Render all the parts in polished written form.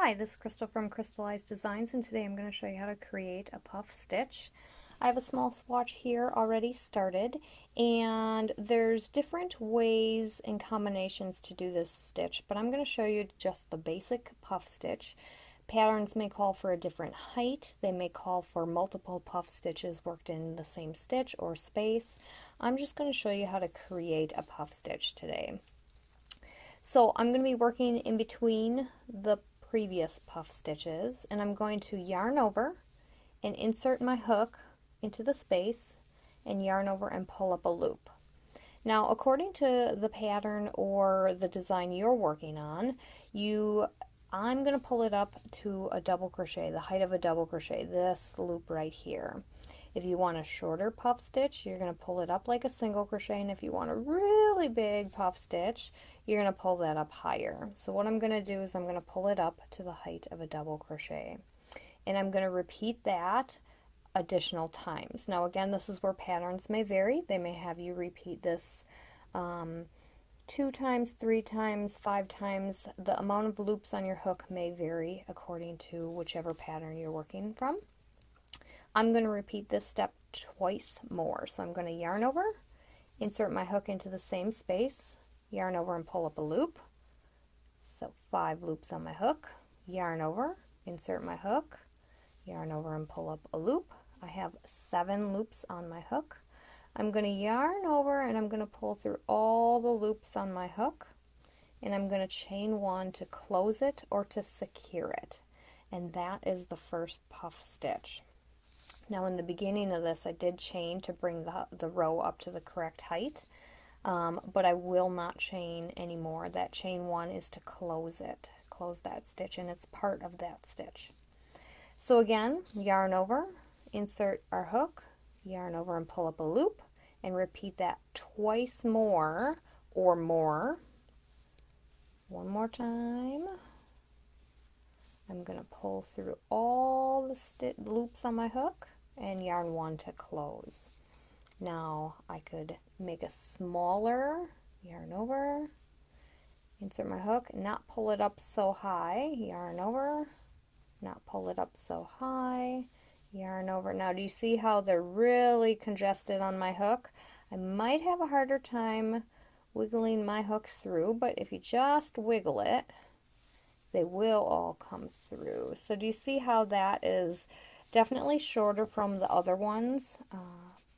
Hi, this is Crystal from Crystalized Designs, and today I'm going to show you how to create a puff stitch. I have a small swatch here already started, and there's different ways and combinations to do this stitch, but I'm going to show you just the basic puff stitch. Patterns may call for a different height. They may call for multiple puff stitches worked in the same stitch or space. I'm just going to show you how to create a puff stitch today. So I'm going to be working in between the previous puff stitches, and I'm going to yarn over and insert my hook into the space and yarn over and pull up a loop. Now, according to the pattern or the design you're working on, I'm going to pull it up to a double crochet, the height of a double crochet, this loop right here. If you want a shorter puff stitch, you're going to pull it up like a single crochet, and if you want a really big puff stitch, you're going to pull that up higher. So what I'm going to do is I'm going to pull it up to the height of a double crochet, and I'm going to repeat that additional times. Now again, this is where patterns may vary. They may have you repeat this 2 times, 3 times, 5 times. The amount of loops on your hook may vary according to whichever pattern you're working from. I'm going to repeat this step twice more. So I'm going to yarn over, insert my hook into the same space, yarn over and pull up a loop. So 5 loops on my hook, yarn over, insert my hook, yarn over and pull up a loop. I have 7 loops on my hook. I'm going to yarn over and I'm going to pull through all the loops on my hook, and I'm going to chain 1 to close it or to secure it, and that is the first puff stitch. Now in the beginning of this I did chain to bring the row up to the correct height, but I will not chain anymore. That chain 1 is to close that stitch, and it's part of that stitch. So again, yarn over, insert our hook, yarn over and pull up a loop, and repeat that twice more or more. One more time. I'm going to pull through all the loops on my hook and yarn 1 to close. Now I could make a smaller, yarn over, insert my hook, not pull it up so high, yarn over, not pull it up so high, yarn over. Now do you see how they're really congested on my hook? I might have a harder time wiggling my hook through, but if you just wiggle it, they will all come through. So do you see how that is definitely shorter from the other ones,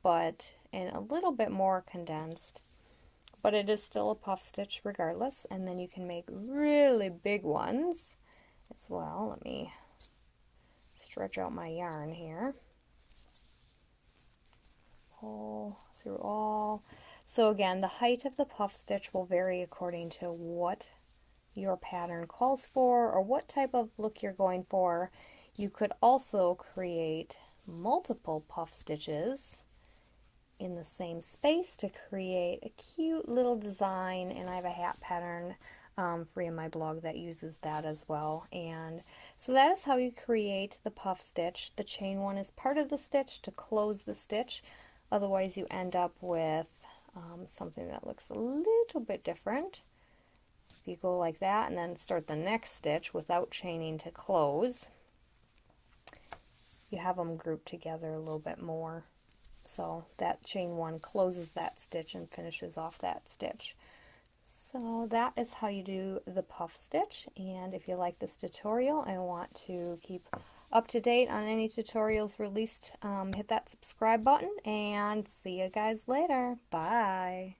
and a little bit more condensed, but it is still a puff stitch regardless. And then you can make really big ones as well. Let me stretch out my yarn here. Pull through all. So again, the height of the puff stitch will vary according to what your pattern calls for or what type of look you're going for. You could also create multiple puff stitches in the same space to create a cute little design, and I have a hat pattern free in my blog that uses that as well. And so that is how you create the puff stitch. The chain 1 is part of the stitch to close the stitch, otherwise you end up with something that looks a little bit different. If you go like that and then start the next stitch without chaining to close, you have them grouped together a little bit more. So that chain 1 closes that stitch and finishes off that stitch. So that is how you do the puff stitch. And if you like this tutorial and want to keep up to date on any tutorials released, hit that subscribe button, and see you guys later. Bye.